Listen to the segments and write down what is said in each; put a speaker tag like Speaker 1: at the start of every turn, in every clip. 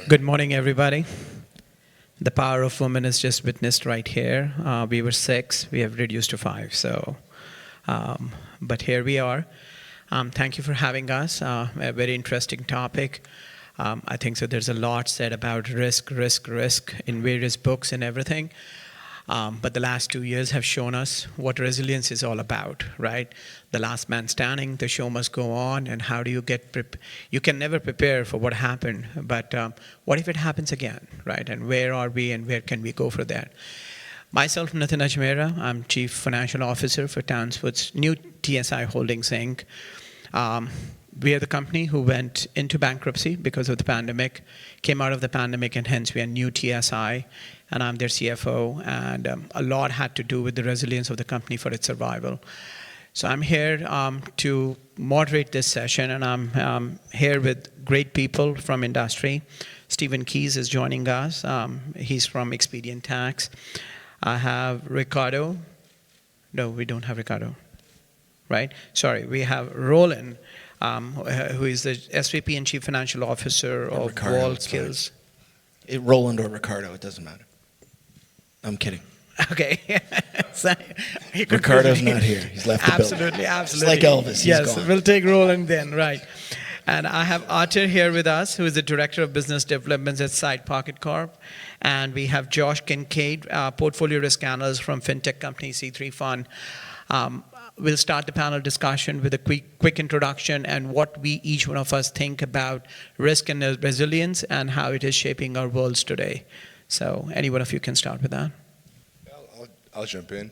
Speaker 1: Good morning, everybody. The power of women is just witnessed right here. We were 6, we have reduced to 5. But here we are. Thank you for having us. A very interesting topic. I think so. There's a lot said about risk in various books and everything. But the last 2 years have shown us what resilience is all about, right? The last man standing, the show must go on, and how do you get you can never prepare for what happened, but what if it happens again, right? And where are we and where can we go for that? Myself, Nitin Ajmera, I'm Chief Financial Officer for Townsford's new TSI Holdings, Inc. We are the company who went into bankruptcy because of the pandemic, came out of the pandemic, and hence we are new TSI, and I'm their CFO, and a lot had to do with the resilience of the company for its survival. So I'm here to moderate this session, and I'm here with great people from industry. Stephen Keys is joining us. He's from Expedient Tax. I have Ricardo. No, we don't have Ricardo, right? Sorry, we have Roland, who is the SVP and Chief Financial Officer of Wall Kills.
Speaker 2: Roland or Ricardo, it doesn't matter. I'm kidding.
Speaker 1: Okay. So,
Speaker 2: Ricardo's not here. He's left the building.
Speaker 1: Absolutely.
Speaker 2: It's like Elvis.
Speaker 1: Yes,
Speaker 2: He's gone.
Speaker 1: we'll take Roland then, right. And I have Arthur here with us, who is the Director of Business Development at Side Pocket Corp. And we have Josh Kincaid, Portfolio Risk Analyst from fintech company C3 Fund. We'll start the panel discussion with a quick introduction and what we each one of us think about risk and resilience and how it is shaping our worlds today. So any one of you can start with that.
Speaker 3: I'll jump in.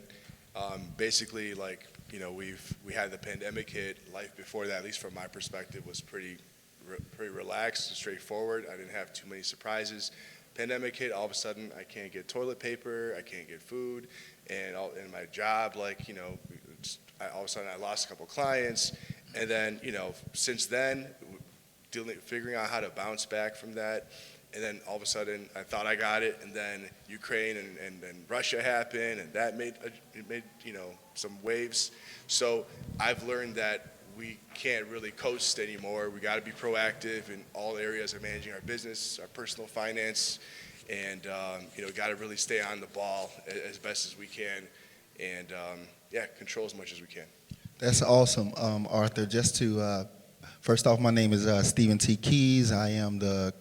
Speaker 3: Basically, we had the pandemic hit. Life before that, at least from my perspective, was pretty relaxed and straightforward. I didn't have too many surprises. Pandemic hit, all of a sudden, I can't get toilet paper, I can't get food, and my job, all of a sudden, I lost a couple clients, and then, since then, figuring out how to bounce back from that. And then all of a sudden, I thought I got it, and then Ukraine and Russia happened, and that made some waves. So I've learned that we can't really coast anymore. We got to be proactive in all areas of managing our business, our personal finance, and got to really stay on the ball as best as we can, and control as much as we can.
Speaker 2: That's awesome, Arthur. Just to first off, my name is Stephen T. Keys. I am the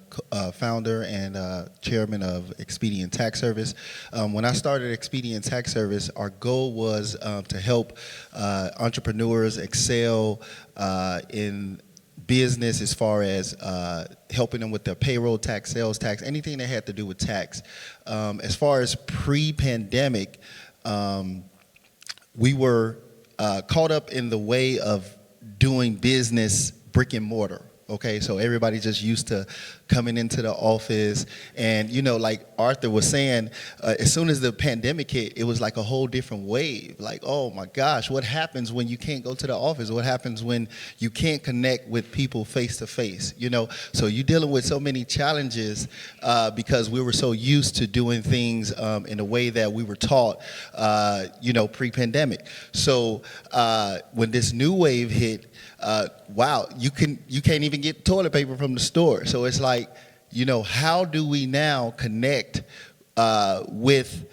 Speaker 2: founder and chairman of Expedient Tax Service. When I started Expedient Tax Service, our goal was to help entrepreneurs excel in business as far as helping them with their payroll tax, sales tax, anything that had to do with tax. As far as pre-pandemic, we were caught up in the way of doing business brick and mortar. Okay, so everybody just used to coming into the office, and like Arthur was saying, as soon as the pandemic hit, it was like a whole different wave. Like, oh my gosh, what happens when you can't go to the office? What happens when you can't connect with people face to face? So you're dealing with so many challenges because we were so used to doing things in a way that we were taught, pre-pandemic. So when this new wave hit, wow, you can't even get toilet paper from the store. So it's like, how do we now connect with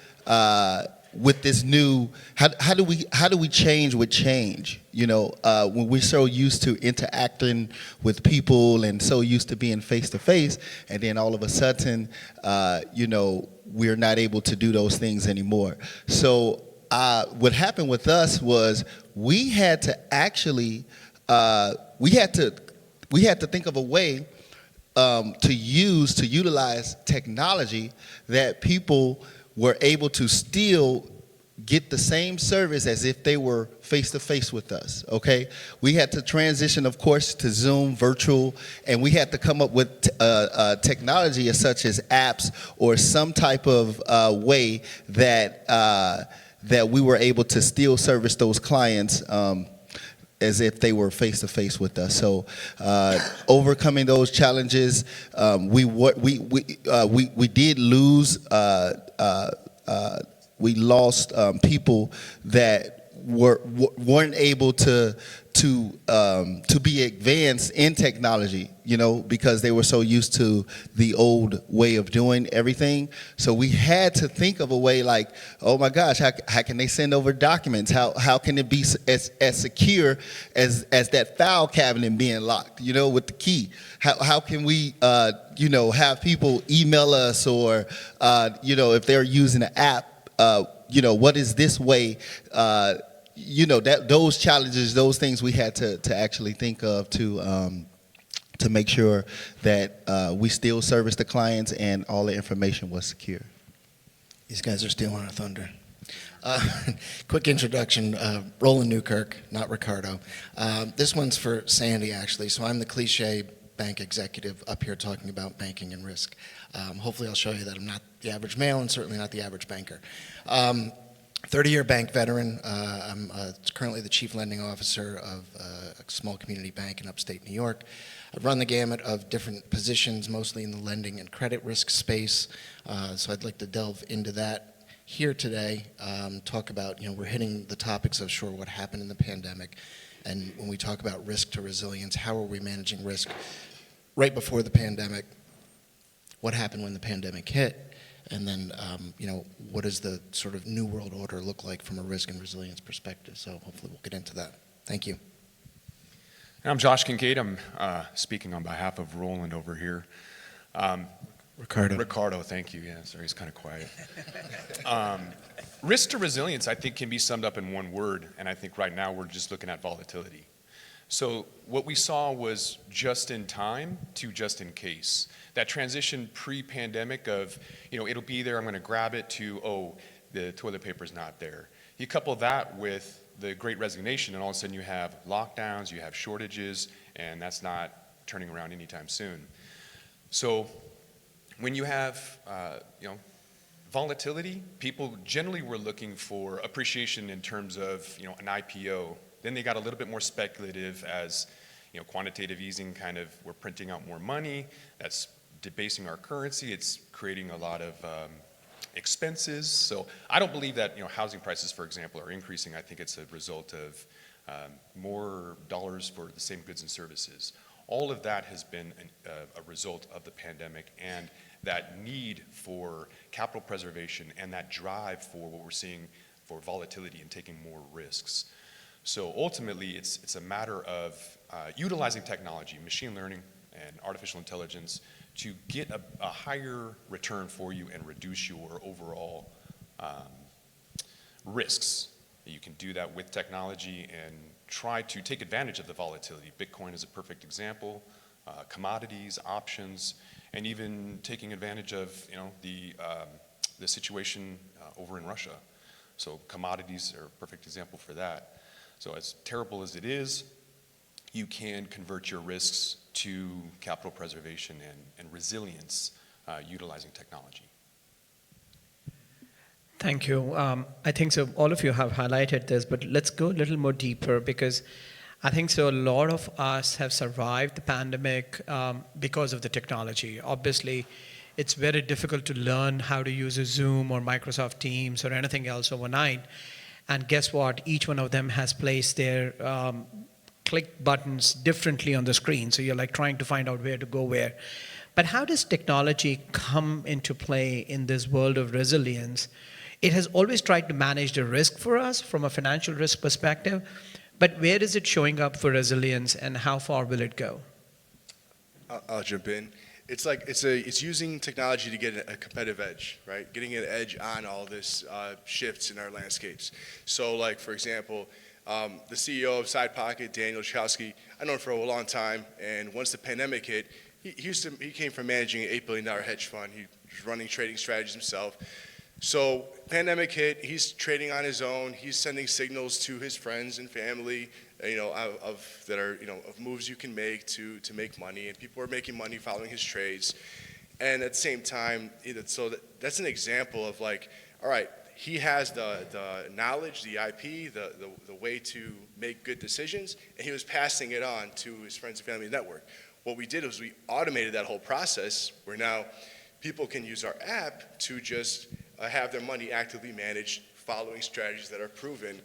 Speaker 2: this new? How do we change with change? When we're so used to interacting with people and so used to being face to face, and then all of a sudden, we're not able to do those things anymore. So what happened with us was we had to actually we had to think of a way to utilize technology that people were able to still get the same service as if they were face to face with us. Okay, we had to transition, of course, to Zoom, virtual, and we had to come up with technology such as apps or some type of way that we were able to still service those clients as if they were face-to-face with us. So overcoming those challenges, we did lose, we lost people that weren't able to be advanced in technology, you know, because they were so used to the old way of doing everything. So we had to think of a way like, oh my gosh, how can they send over documents? How can it be as secure as that file cabinet being locked, you know, with the key? How can we, you know, have people email us, or, you know, if they're using an app, you know, what is this way? You know, that those challenges, those things we had to actually think of to make sure that we still service the clients and all the information was secure.
Speaker 4: These guys are stealing our thunder. Quick introduction, Roland Newkirk, not Ricardo. This one's for Sandy, actually. So I'm the cliche bank executive up here talking about banking and risk. Hopefully I'll show you that I'm not the average male and certainly not the average banker. 30-year bank veteran. I'm currently the chief lending officer of a small community bank in upstate New York. I've run the gamut of different positions, mostly in the lending and credit risk space. So I'd like to delve into that here today, talk about, you know, we're hitting the topics of, sure, what happened in the pandemic. And when we talk about risk to resilience, how are we managing risk right before the pandemic? What happened when the pandemic hit? And then, you know, what does the sort of new world order look like from a risk and resilience perspective? So hopefully we'll get into that. Thank you.
Speaker 5: I'm Josh Kincaid. I'm speaking on behalf of Roland over here. Ricardo, thank you. Yeah, sorry, he's kind of quiet. Risk to resilience, I think, can be summed up in one word, and I think right now we're just looking at volatility. So what we saw was just in time to just in case. That transition pre-pandemic of, you know, it'll be there, I'm going to grab it, to, oh, the toilet paper's not there. You couple that with the Great Resignation, and all of a sudden you have lockdowns, you have shortages, and that's not turning around anytime soon. So when you have, you know, volatility, people generally were looking for appreciation in terms of, you know, an IPO. Then they got a little bit more speculative as, you know, quantitative easing kind of, we're printing out more money, that's debasing our currency, it's creating a lot of expenses. So I don't believe that, you know, housing prices, for example, are increasing. I think it's a result of more dollars for the same goods and services. All of that has been a result of the pandemic and that need for capital preservation and that drive for what we're seeing for volatility and taking more risks. So ultimately, it's a matter of utilizing technology, machine learning and artificial intelligence to get a higher return for you and reduce your overall risks. You can do that with technology and try to take advantage of the volatility. Bitcoin is a perfect example, commodities, options, and even taking advantage of, you know, the situation over in Russia. So commodities are a perfect example for that. So as terrible as it is, you can convert your risks to capital preservation and resilience utilizing technology.
Speaker 1: Thank you. I think so. All of you have highlighted this, but let's go a little more deeper, because I think so. A lot of us have survived the pandemic because of the technology. Obviously, it's very difficult to learn how to use a Zoom or Microsoft Teams or anything else overnight. And guess what? Each one of them has placed their click buttons differently on the screen. So you're like trying to find out where to go where. But how does technology come into play in this world of resilience? It has always tried to manage the risk for us from a financial risk perspective, but where is it showing up for resilience and how far will it go?
Speaker 3: I'll jump in. It's like it's using technology to get a competitive edge, right? Getting an edge on all this shifts in our landscapes. So, like for example, the CEO of Side Pocket, Daniel Chowski, I know him for a long time, and once the pandemic hit, he came from managing an $8 billion hedge fund. He was running trading strategies himself. So pandemic hit, he's trading on his own. He's sending signals to his friends and family, you know, of moves you can make to make money, and people are making money following his trades. And at the same time, that's an example of like, all right, he has the knowledge, the IP, the way to make good decisions, and he was passing it on to his friends and family network. What we did was we automated that whole process, where now people can use our app to just have their money actively managed, following strategies that are proven,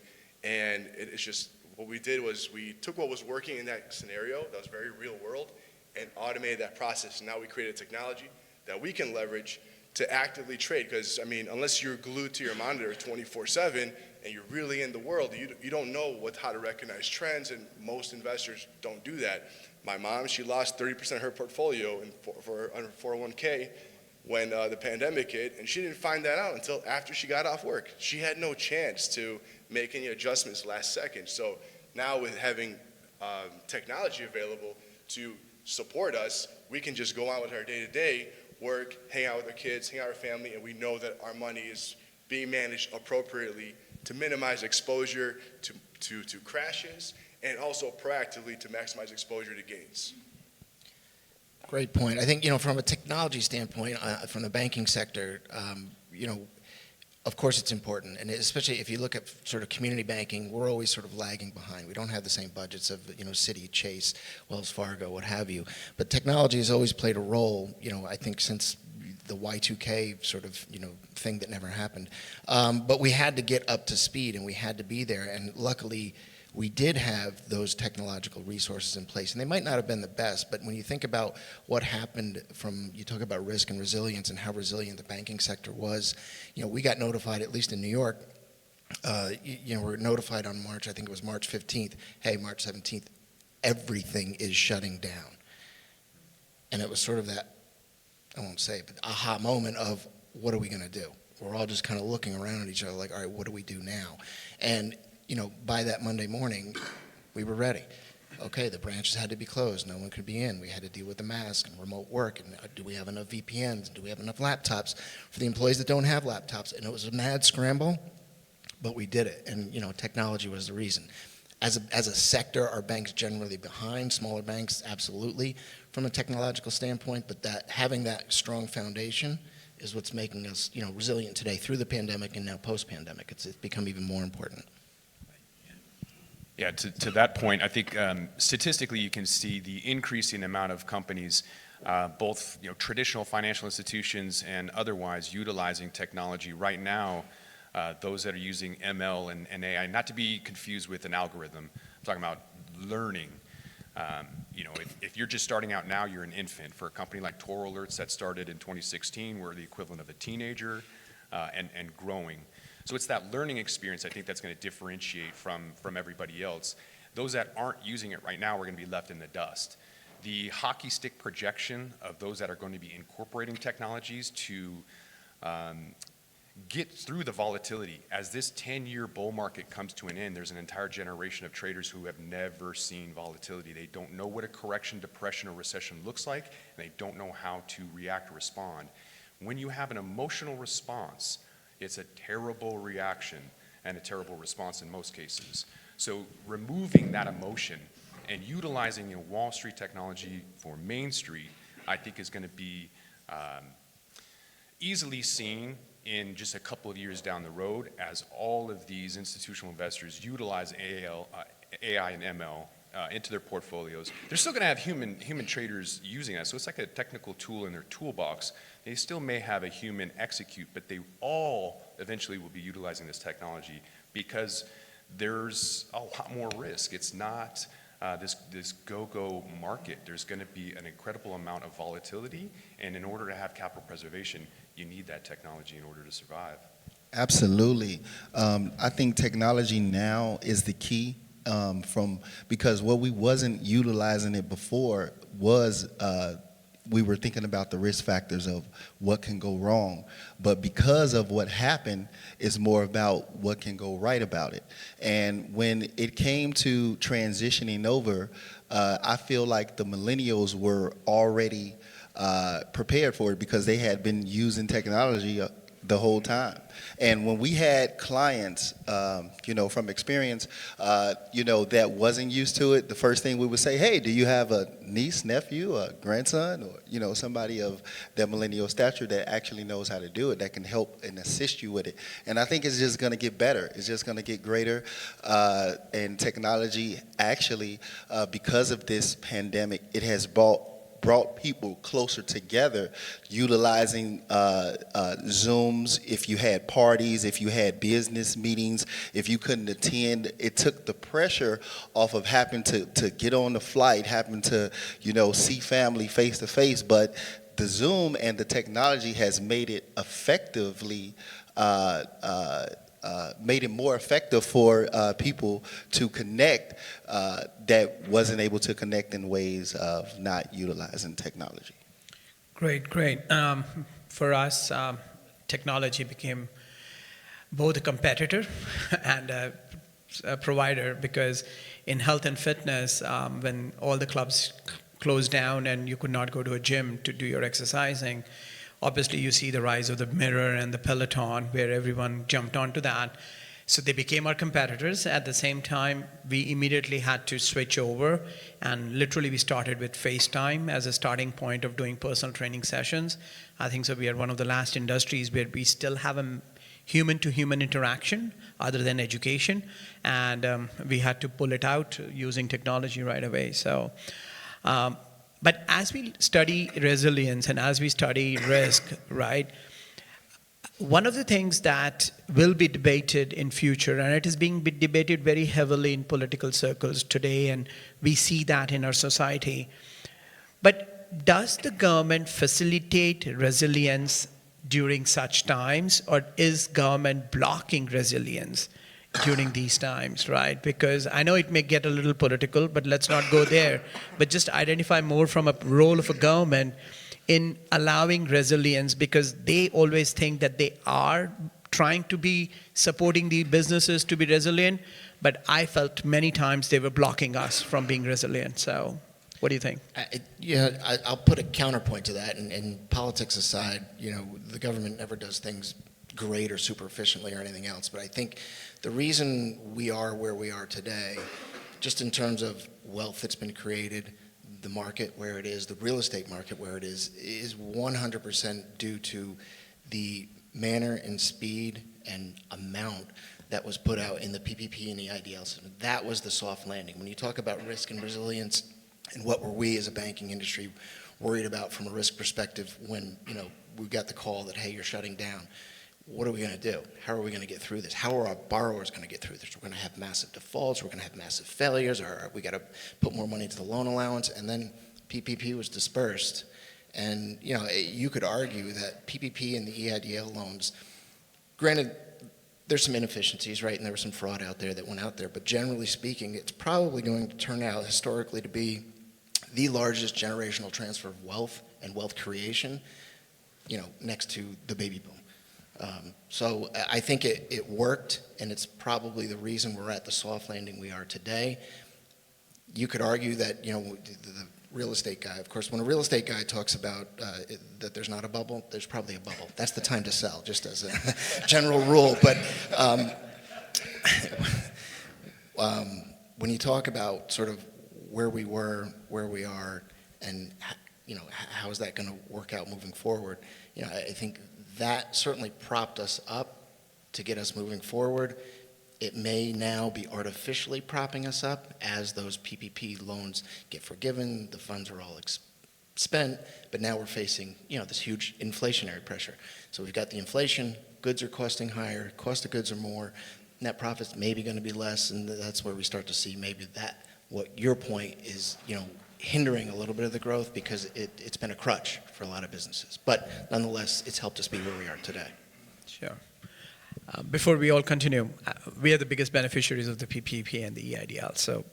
Speaker 3: And it's just, what we did was we took what was working in that scenario, that was very real world, and automated that process. And now we created technology that we can leverage to actively trade. Because, I mean, unless you're glued to your monitor 24/7 and you're really in the world, you don't know how to recognize trends, and most investors don't do that. My mom, she lost 30% of her portfolio for her 401k when the pandemic hit, and she didn't find that out until after she got off work. She had no chance to make any adjustments last second. So now with having technology available to support us, we can just go on with our day-to-day work, hang out with our kids, hang out with our family, and we know that our money is being managed appropriately to minimize exposure to crashes, and also proactively to maximize exposure to gains.
Speaker 4: Great point. I think, from a technology standpoint, from the banking sector, of course it's important. And especially if you look at sort of community banking, we're always sort of lagging behind. We don't have the same budgets of, Citi, Chase, Wells Fargo, what have you. But technology has always played a role, I think since the Y2K sort of, thing that never happened. But we had to get up to speed, and we had to be there. And luckily, we did have those technological resources in place, and they might not have been the best, but when you think about what happened you talk about risk and resilience and how resilient the banking sector was, we got notified, at least in New York, we're notified on March, I think it was March 15th, hey, March 17th, everything is shutting down. And it was sort of that, I won't say it, but aha moment of, what are we going to do? We're all just kind of looking around at each other like, all right, what do we do now? And by that Monday morning, we were ready. Okay, the branches had to be closed. No one could be in. We had to deal with the mask and remote work. And do we have enough VPNs? Do we have enough laptops for the employees that don't have laptops? And it was a mad scramble, but we did it. And, technology was the reason. As a sector, are banks generally behind? Smaller banks, absolutely, from a technological standpoint. But having that strong foundation is what's making us, resilient today through the pandemic and now post-pandemic. It's become even more important.
Speaker 5: Yeah, to that point, I think statistically you can see the increasing amount of companies, both traditional financial institutions and otherwise, utilizing technology right now. Those that are using ML and AI, not to be confused with an algorithm. I'm talking about learning. If you're just starting out now, you're an infant. For a company like Toro Alerts that started in 2016, we're the equivalent of a teenager and growing. So it's that learning experience, I think, that's going to differentiate from everybody else. Those that aren't using it right now are going to be left in the dust. The hockey stick projection of those that are going to be incorporating technologies to get through the volatility. As this 10-year bull market comes to an end, there's an entire generation of traders who have never seen volatility. They don't know what a correction, depression, or recession looks like, and they don't know how to react or respond. When you have an emotional response, it's a terrible reaction and a terrible response in most cases. So removing that emotion and utilizing Wall Street technology for Main Street, I think is going to be easily seen in just a couple of years down the road as all of these institutional investors utilize AI and ML into their portfolios. They're still going to have human traders using that, so it's like a technical tool in their toolbox. They still may have a human execute, but they all eventually will be utilizing this technology because there's a lot more risk. It's not this go-go market. There's going to be an incredible amount of volatility, and in order to have capital preservation, you need that technology in order to survive.
Speaker 2: Absolutely. I think technology now is the key. Because what we wasn't utilizing it before was we were thinking about the risk factors of what can go wrong. But because of what happened, it's more about what can go right about it. And when it came to transitioning over, I feel like the millennials were already prepared for it because they had been using technology the whole time. And when we had clients, from experience, that wasn't used to it, the first thing we would say, hey, do you have a niece, nephew, a grandson, or, somebody of that millennial stature that actually knows how to do it, that can help and assist you with it. And I think it's just going to get better. It's just going to get greater. And technology actually, because of this pandemic, it has brought brought people closer together, utilizing Zooms. If you had parties, if you had business meetings, if you couldn't attend, it took the pressure off of having to get on the flight, having to, see family face to face. But the Zoom and the technology has made it made it more effective for people to connect that wasn't able to connect in ways of not utilizing technology.
Speaker 1: Great, great. For us, technology became both a competitor and a provider, because in health and fitness, when all the clubs closed down and you could not go to a gym to do your exercising, obviously you see the rise of the Mirror and the Peloton, where everyone jumped onto that. So they became our competitors. At the same time, we immediately had to switch over, and literally we started with FaceTime as a starting point of doing personal training sessions. I think so we are one of the last industries where we still have a human-to-human interaction other than education, and we had to pull it out using technology right away. So, but as we study resilience and as we study risk, right, one of the things that will be debated in future, and it is being debated very heavily in political circles today, and we see that in our society, but does the government facilitate resilience during such times, or is government blocking resilience during these times, right? Because I know it may get a little political, but let's not go there. But just identify more from a role of a government in allowing resilience, because they always think that they are trying to be supporting the businesses to be resilient, but I felt many times they were blocking us from being resilient. So what do you think?
Speaker 4: I'll put a counterpoint to that, and politics aside, the government never does things great or super efficiently or anything else, but I think the reason we are where we are today, just in terms of wealth that's been created, the market where it is, the real estate market where it is 100% due to the manner and speed and amount that was put out in the PPP and the IDL system. That was the soft landing. When you talk about risk and resilience, and what were we as a banking industry worried about from a risk perspective when we got the call that, hey, you're shutting down? What are we going to do? How are we going to get through this? How are our borrowers going to get through this? We're going to have massive defaults. We're going to have massive failures. Or we got to put more money into the loan allowance. And then PPP was dispersed. And you could argue that PPP and the EIDL loans, granted, there's some inefficiencies, right? And there was some fraud out there that went out there. But generally speaking, it's probably going to turn out historically to be the largest generational transfer of wealth and wealth creation, next to the baby boom. So I think it worked, and it's probably the reason we're at the soft landing we are today. You could argue that, the real estate guy, of course, when a real estate guy talks about that there's not a bubble, there's probably a bubble. That's the time to sell, just as a general rule. But when you talk about sort of where we were, where we are, and how is that going to work out moving forward, I think that certainly propped us up to get us moving forward. It may now be artificially propping us up as those PPP loans get forgiven, the funds are all spent, but now we're facing, this huge inflationary pressure. So we've got the inflation, goods are costing higher, cost of goods are more, net profits maybe going to be less, and that's where we start to see maybe that, what your point is, hindering a little bit of the growth, because it's been a crutch for a lot of businesses. But nonetheless, it's helped us be where we are today.
Speaker 1: Sure. Before we all continue, we are the biggest beneficiaries of the PPP and the EIDL. So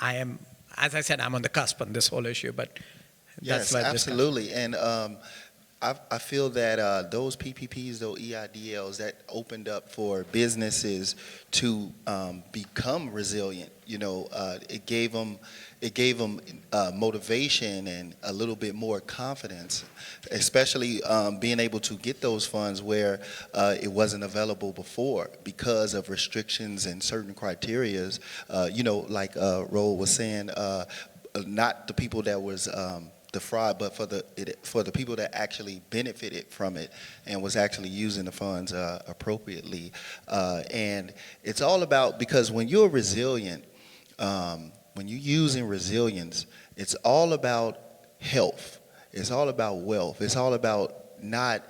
Speaker 1: I am, as I said, I'm on the cusp on this whole issue, but
Speaker 2: yes, absolutely. And I feel that those PPPs, those EIDLs, that opened up for businesses to become resilient. It gave them motivation and a little bit more confidence, especially being able to get those funds where it wasn't available before because of restrictions and certain criterias. Like Roel was saying, not the people that was the fraud, but for the people that actually benefited from it and was actually using the funds appropriately. And it's all about, because when you're resilient, when you're using resilience, it's all about health. It's all about wealth. It's all about not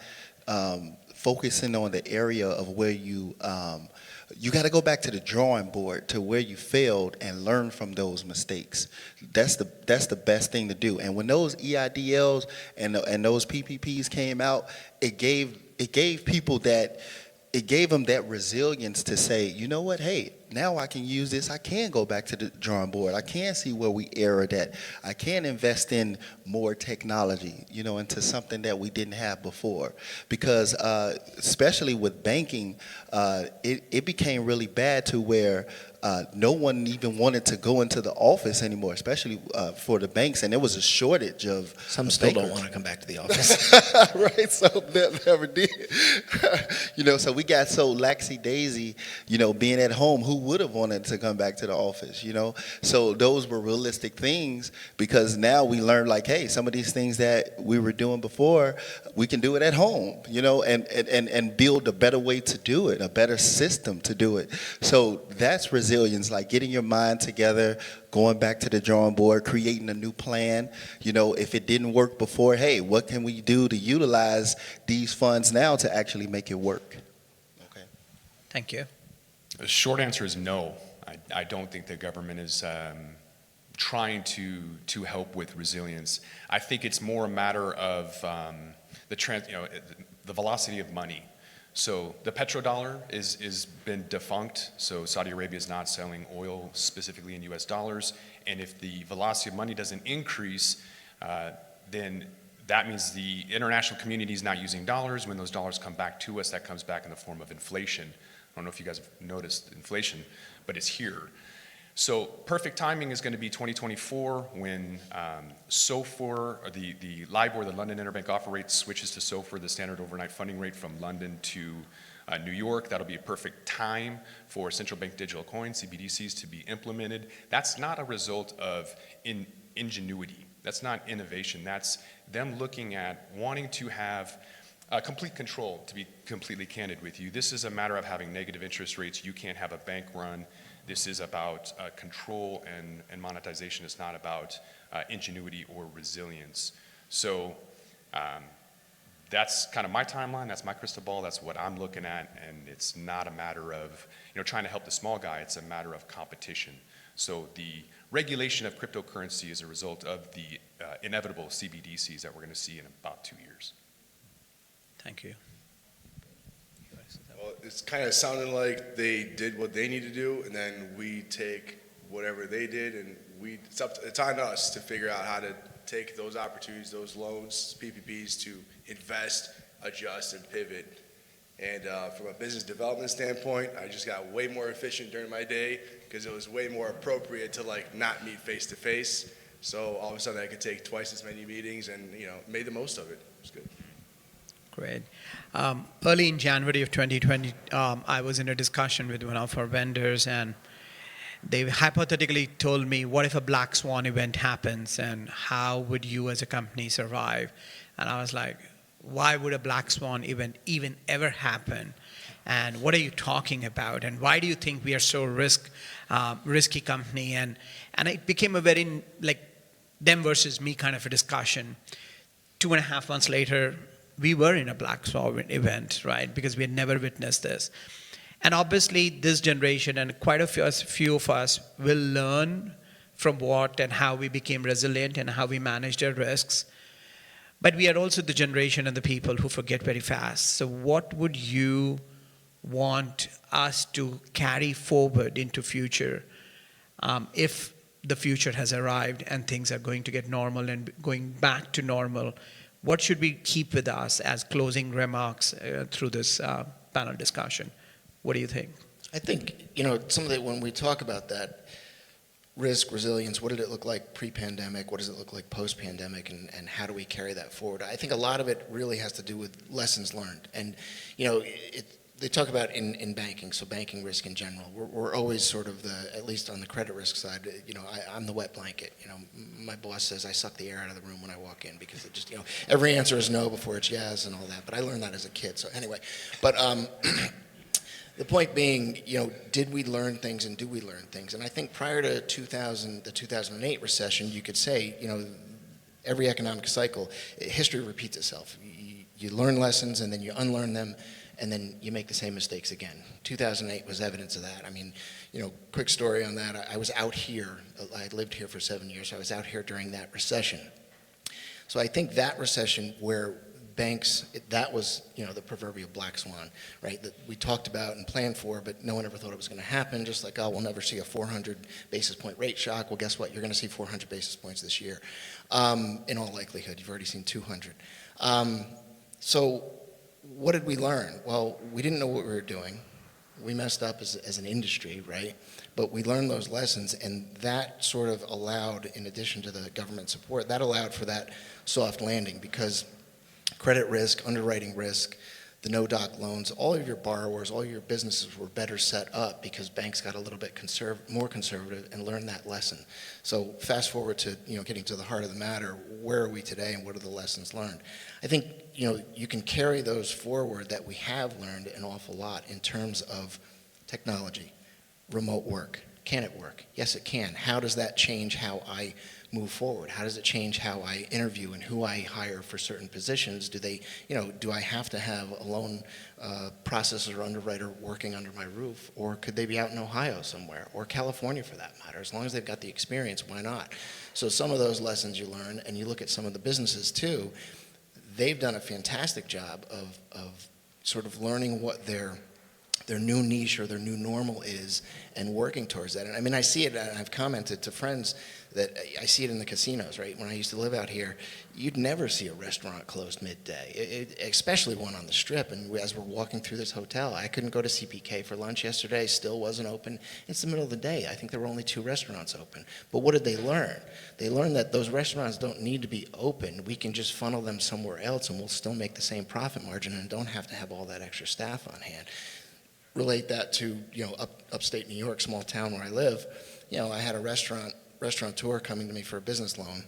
Speaker 2: focusing on the area of where you got to go back to the drawing board to where you failed and learn from those mistakes. That's the best thing to do. And when those EIDLs and those PPPs came out, it gave people that. It gave them that resilience to say, you know what, hey, now I can use this. I can go back to the drawing board. I can see where we erred at. I can invest in more technology, into something that we didn't have before. Because especially with banking, it became really bad to where no one even wanted to go into the office anymore, especially for the banks. And there was a shortage of
Speaker 4: Some still
Speaker 2: bankers.
Speaker 4: don't want to come back to the office.
Speaker 2: Right, so that never did. So we got so laxy-daisy, being at home. Who would have wanted to come back to the office, So those were realistic things, because now we learned, like, hey, some of these things that we were doing before, we can do it at home, and build a better way to do it, a better system to do it. So that's resilience, like getting your mind together, going back to the drawing board, creating a new plan. If it didn't work before, hey, what can we do to utilize these funds now to actually make it work? Okay.
Speaker 1: Thank you.
Speaker 5: The short answer is no. I don't think the government is trying to help with resilience. I think it's more a matter of the velocity of money. So the petrodollar is been defunct. So Saudi Arabia is not selling oil specifically in U.S. dollars. And if the velocity of money doesn't increase, then that means the international community is not using dollars. When those dollars come back to us, that comes back in the form of inflation. I don't know if you guys have noticed inflation, but it's here. So perfect timing is going to be 2024 when SOFR, or the LIBOR, the London Interbank Offer Rate, switches to SOFR, the standard overnight funding rate from London to New York. That'll be a perfect time for central bank digital coins, CBDCs, to be implemented. That's not a result of ingenuity. That's not innovation. That's them looking at wanting to have complete control, to be completely candid with you. This is a matter of having negative interest rates. You can't have a bank run. This is about control and monetization. It's not about ingenuity or resilience. So that's kind of my timeline. That's my crystal ball. That's what I'm looking at. And it's not a matter of trying to help the small guy. It's a matter of competition. So the regulation of cryptocurrency is a result of the inevitable CBDCs that we're going to see in about 2 years.
Speaker 1: Thank you.
Speaker 3: Well, it's kind of sounding like they did what they need to do, and then we take whatever they did, and it's on us to figure out how to take those opportunities, those loans, PPPs, to invest, adjust, and pivot. And from a business development standpoint, I just got way more efficient during my day because it was way more appropriate to not meet face to face. So all of a sudden I could take twice as many meetings and made the most of it. It was good.
Speaker 1: Great. Early in January of 2020, I was in a discussion with one of our vendors, and they hypothetically told me, what if a black swan event happens, and how would you as a company survive? And I was like, why would a black swan event even ever happen? And what are you talking about? And why do you think we are so risky company? And it became a very, them versus me kind of a discussion. 2.5 months later, we were in a black swan event, right? Because we had never witnessed this. And obviously, this generation and quite a few of us will learn from what and how we became resilient and how we managed our risks. But we are also the generation and the people who forget very fast. So what would you want us to carry forward into future if the future has arrived and things are going to get normal and going back to normal? What should we keep with us as closing remarks through this panel discussion? What do you think?
Speaker 4: I think, some of when we talk about that risk, resilience, what did it look like pre-pandemic? What does it look like post-pandemic? And how do we carry that forward? I think a lot of it really has to do with lessons learned. And, they talk about in banking, so banking risk in general. We're always sort of at least on the credit risk side, I'm the wet blanket. My boss says I suck the air out of the room when I walk in because it just, every answer is no before it's yes and all that. But I learned that as a kid. So anyway, but the point being, did we learn things and do we learn things? And I think prior to the 2008 recession, you could say, every economic cycle, history repeats itself. You learn lessons and then you unlearn them, and then you make the same mistakes again. 2008 was evidence of that. I mean, quick story on that. I was out here. I lived here for 7 years. So I was out here during that recession. So I think that recession where banks, that was, the proverbial black swan, right? That we talked about and planned for, but no one ever thought it was going to happen. Just like, oh, we'll never see a 400 basis point rate shock. Well, guess what? You're going to see 400 basis points this year. In all likelihood, you've already seen 200. So what did we learn? Well, we didn't know what we were doing. We messed up as an industry, right? But we learned those lessons, and that sort of allowed, in addition to the government support, that allowed for that soft landing, because credit risk, underwriting risk, the no-doc loans, all of your borrowers, all your businesses were better set up because banks got a little bit more conservative and learned that lesson. So fast forward to getting to the heart of the matter, where are we today and what are the lessons learned? I think you can carry those forward, that we have learned an awful lot in terms of technology, remote work. Can it work? Yes, it can. How does that change how I move forward? How does it change how I interview and who I hire for certain positions? Do I have to have a loan processor or underwriter working under my roof, or could they be out in Ohio somewhere, or California for that matter? As long as they've got the experience, why not? So some of those lessons you learn, and you look at some of the businesses too, they've done a fantastic job of sort of learning what their new niche or their new normal is and working towards that. And I mean, I see it, and I've commented to friends that I see it in the casinos, right? When I used to live out here, you'd never see a restaurant closed midday, especially one on the Strip. And as we're walking through this hotel, I couldn't go to CPK for lunch yesterday, still wasn't open. It's the middle of the day. I think there were only 2 restaurants open. But what did they learn? They learned that those restaurants don't need to be open. We can just funnel them somewhere else, and we'll still make the same profit margin and don't have to have all that extra staff on hand. Relate that to upstate New York, small town where I live. I had a restaurateur coming to me for a business loan,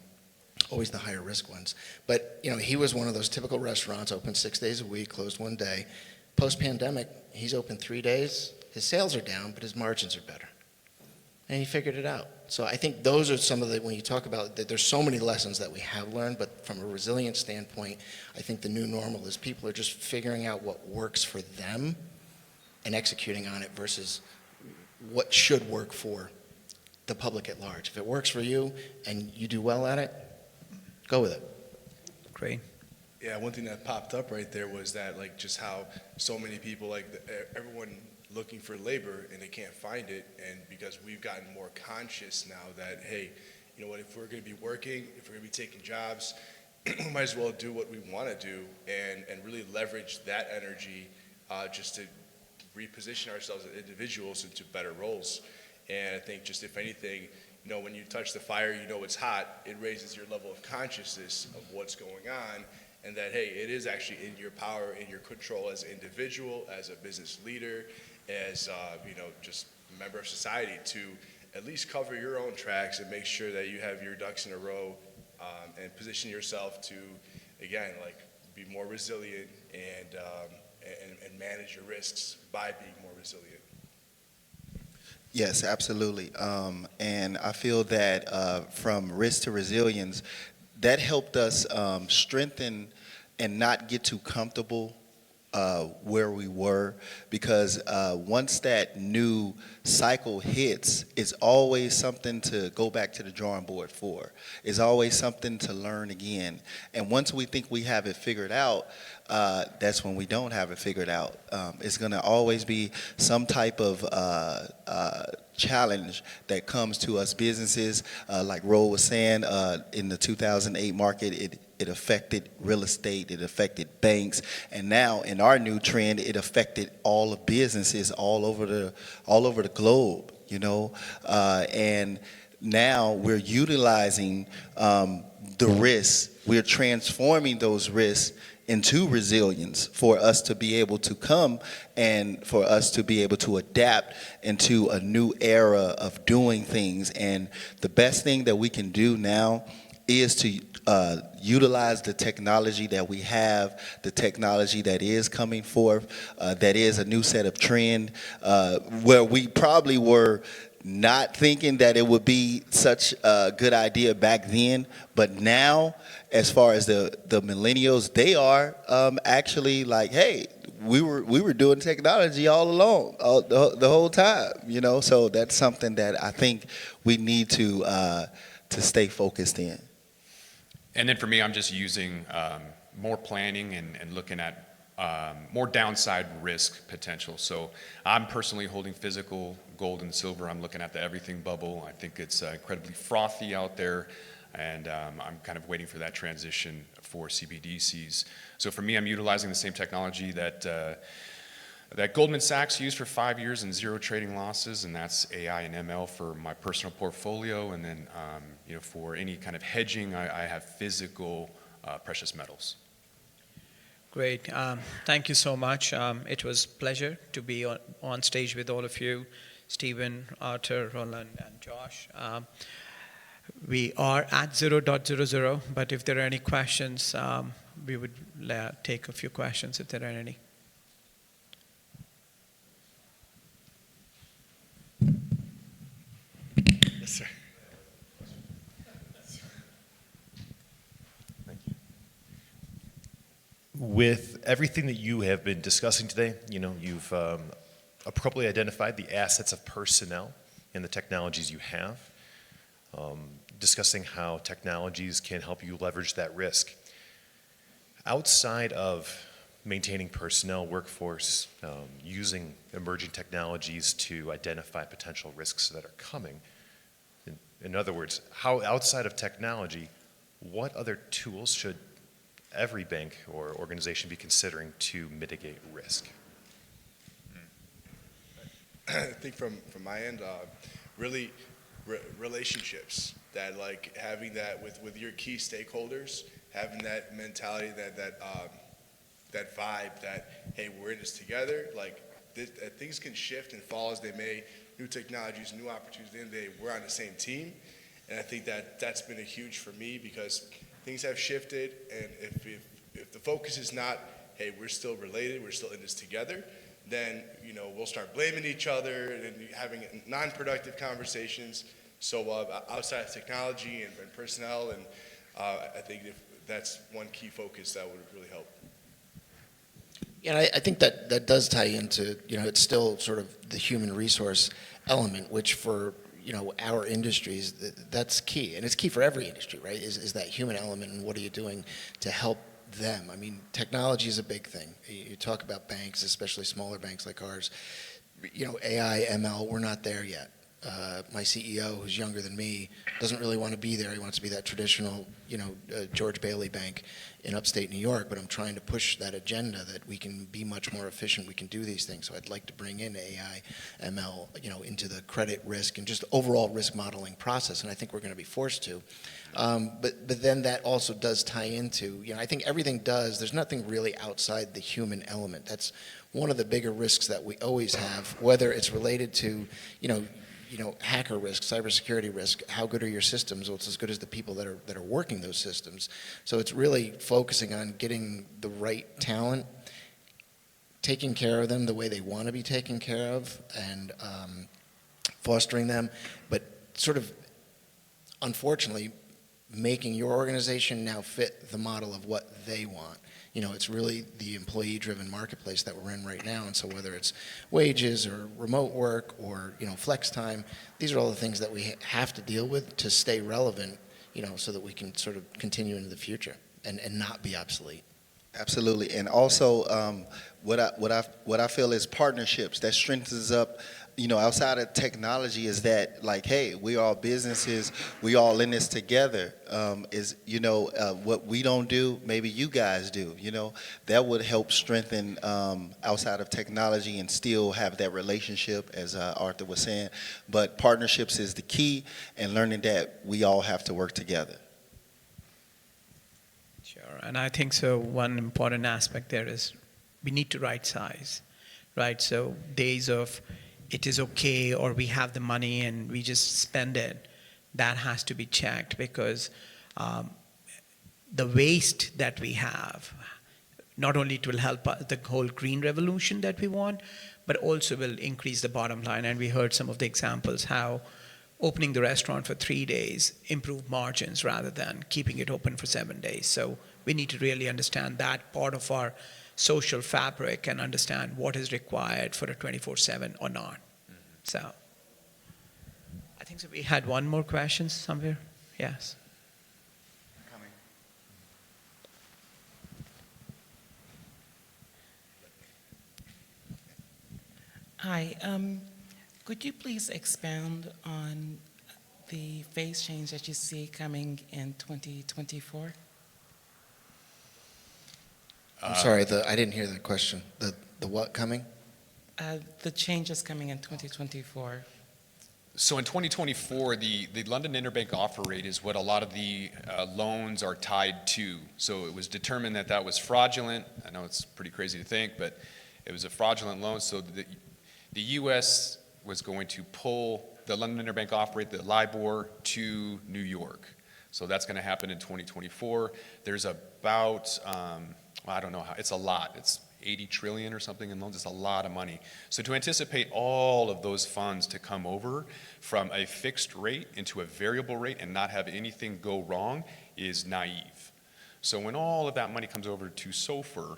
Speaker 4: always the higher risk ones. But he was one of those typical restaurants, open 6 days a week, closed one day. Post-pandemic, he's open 3 days. His sales are down, but his margins are better. And he figured it out. So I think those are some of the, when you talk about that, there's so many lessons that we have learned, but from a resilience standpoint, I think the new normal is people are just figuring out what works for them and executing on it versus what should work for the public at large. If it works for you and you do well at it, go with it.
Speaker 1: Great.
Speaker 3: Yeah, one thing that popped up right there was that, like, just how so many people, everyone looking for labor and they can't find it, and because we've gotten more conscious now that, hey, you know what, if we're going to be working, if we're going to be taking jobs, we might as well do what we want to do and really leverage that energy just to reposition ourselves as individuals into better roles. And I think just if anything, when you touch the fire, it's hot, it raises your level of consciousness of what's going on, and that, hey, it is actually in your power, in your control as an individual, as a business leader, as, just a member of society to at least cover your own tracks and make sure that you have your ducks in a row and position yourself to, again, be more resilient and manage your risks by being more resilient.
Speaker 2: Yes, absolutely. And I feel that from risk to resilience, that helped us strengthen and not get too comfortable where we were, because once that new cycle hits, it's always something to go back to the drawing board for. It's always something to learn again. And once we think we have it figured out, that's when we don't have it figured out. It's going to always be some type of challenge that comes to us businesses. Like Ro was saying, in the 2008 market, it affected real estate, it affected banks, and now in our new trend, it affected all of businesses all over the globe, and now we're utilizing the risks, we're transforming those risks into resilience for us to be able to come and for us to be able to adapt into a new era of doing things. And the best thing that we can do now is to utilize the technology that we have, the technology that is coming forth, that is a new set of trend, where we probably were not thinking that it would be such a good idea back then, but now, as far as the millennials, they are actually like, hey, we were doing technology all along, the whole time, you know. So that's something that I think we need to stay focused in.
Speaker 5: And then for me, I'm just using more planning and looking at more downside risk potential. So I'm personally holding physical gold and silver. I'm looking at the everything bubble. I think it's incredibly frothy out there, and I'm kind of waiting for that transition for CBDCs. So for me, I'm utilizing the same technology that Goldman Sachs used for 5 years and zero trading losses, and that's AI and ML for my personal portfolio. And then for any kind of hedging, I have physical precious metals.
Speaker 1: Great. Thank you so much. It was a pleasure to be on stage with all of you, Stephen, Arthur, Roland, and Josh. We are at 0.00, but if there are any questions, we would take a few questions if there are any.
Speaker 3: Yes, sir.
Speaker 6: With everything that you have been discussing today, you've appropriately identified the assets of personnel and the technologies you have, discussing how technologies can help you leverage that risk. Outside of maintaining personnel workforce, using emerging technologies to identify potential risks that are coming, in other words, how outside of technology, what other tools should every bank or organization be considering to mitigate risk?
Speaker 3: I think from my end, really relationships, that like having that with your key stakeholders, having that mentality, that vibe that, hey, we're in this together, like things can shift and fall as they may, new technologies, new opportunities, at the end of the day, we're on the same team. And I think that's been a huge for me, because things have shifted, and if the focus is not, hey, we're still related, we're still in this together, then we'll start blaming each other and having non-productive conversations. So outside of technology and personnel, and I think that's one key focus that would really help.
Speaker 4: Yeah, I think that does tie into, it's still sort of the human resource element, which for our industries, that's key. And it's key for every industry, right, is that human element, and what are you doing to help them? I mean, technology is a big thing. You talk about banks, especially smaller banks like ours. AI, ML, we're not there yet. My CEO, who's younger than me, doesn't really want to be there. He wants to be that traditional, George Bailey bank in upstate New York, but I'm trying to push that agenda that we can be much more efficient, we can do these things. So I'd like to bring in AI, ML, into the credit risk and just overall risk modeling process, and I think we're going to be forced to. But then that also does tie into, I think everything does, there's nothing really outside the human element. That's one of the bigger risks that we always have, whether it's related to, hacker risk, cybersecurity risk. How good are your systems? Well, it's as good as the people that are working those systems. So it's really focusing on getting the right talent, taking care of them the way they want to be taken care of, and fostering them, but sort of, unfortunately, making your organization now fit the model of what they want. It's really the employee-driven marketplace that we're in right now, and so whether it's wages or remote work or flex time, these are all the things that we have to deal with to stay relevant, so that we can sort of continue into the future and not be obsolete.
Speaker 2: Absolutely, and also what I feel is partnerships that strengthens up. Outside of technology, is that like, hey, we all businesses, we all in this together. What we don't do, maybe you guys do. That would help strengthen outside of technology and still have that relationship, as Arthur was saying. But partnerships is the key, and learning that we all have to work together.
Speaker 1: Sure, and I think so. One important aspect there is we need to right size, right? So days of it is okay, or we have the money and we just spend it, that has to be checked, because the waste that we have, not only it will help the whole green revolution that we want, but also will increase the bottom line. And we heard some of the examples how opening the restaurant for 3 days improve margins rather than keeping it open for 7 days. So we need to really understand that part of our social fabric and understand what is required for a 24/7 or not. So I think so we had one more question somewhere. Yes.
Speaker 7: Hi, could you please expound on the phase change that you see coming in 2024?
Speaker 4: I'm sorry, I didn't hear the question. The what coming?
Speaker 7: The changes coming in 2024.
Speaker 5: So in 2024, the London Interbank Offer Rate is what a lot of the loans are tied to. So it was determined that that was fraudulent. I know it's pretty crazy to think, but it was a fraudulent loan. So the U.S. was going to pull the London Interbank Offer Rate, the LIBOR, to New York. So that's going to happen in 2024. There's about, I don't know how, it's a lot. It's 80 trillion or something in loans. It's a lot of money. So to anticipate all of those funds to come over from a fixed rate into a variable rate and not have anything go wrong is naive. So when all of that money comes over to SOFR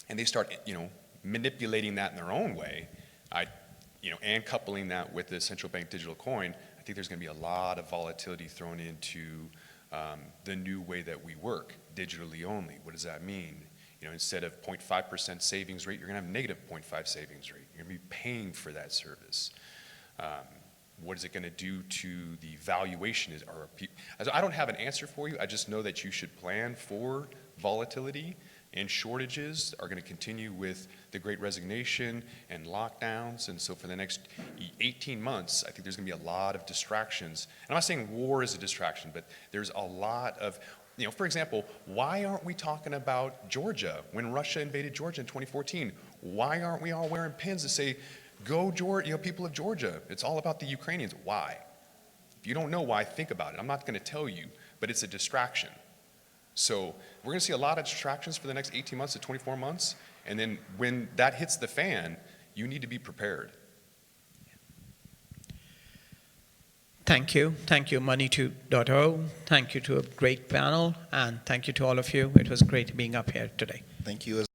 Speaker 5: and they start, manipulating that in their own way, and coupling that with the central bank digital coin, I think there's going to be a lot of volatility thrown into the new way that we work, digitally only. What does that mean? Instead of 0.5% savings rate, you're going to have negative 0.5 savings rate. You're going to be paying for that service. What is it going to do to the valuation? I don't have an answer for you. I just know that you should plan for volatility, and shortages are going to continue with the Great Resignation and lockdowns. And so for the next 18 months, I think there's going to be a lot of distractions. And I'm not saying war is a distraction, but there's a lot of, for example, why aren't we talking about Georgia when Russia invaded Georgia in 2014? Why aren't we all wearing pins that say, go Georgia, people of Georgia? It's all about the Ukrainians. Why? If you don't know why, think about it. I'm not going to tell you, but it's a distraction. So we're going to see a lot of distractions for the next 18 months to 24 months. And then when that hits the fan, you need to be prepared.
Speaker 1: Thank you. Thank you, Money2.0. Thank you to a great panel. And thank you to all of you. It was great being up here today.
Speaker 2: Thank you as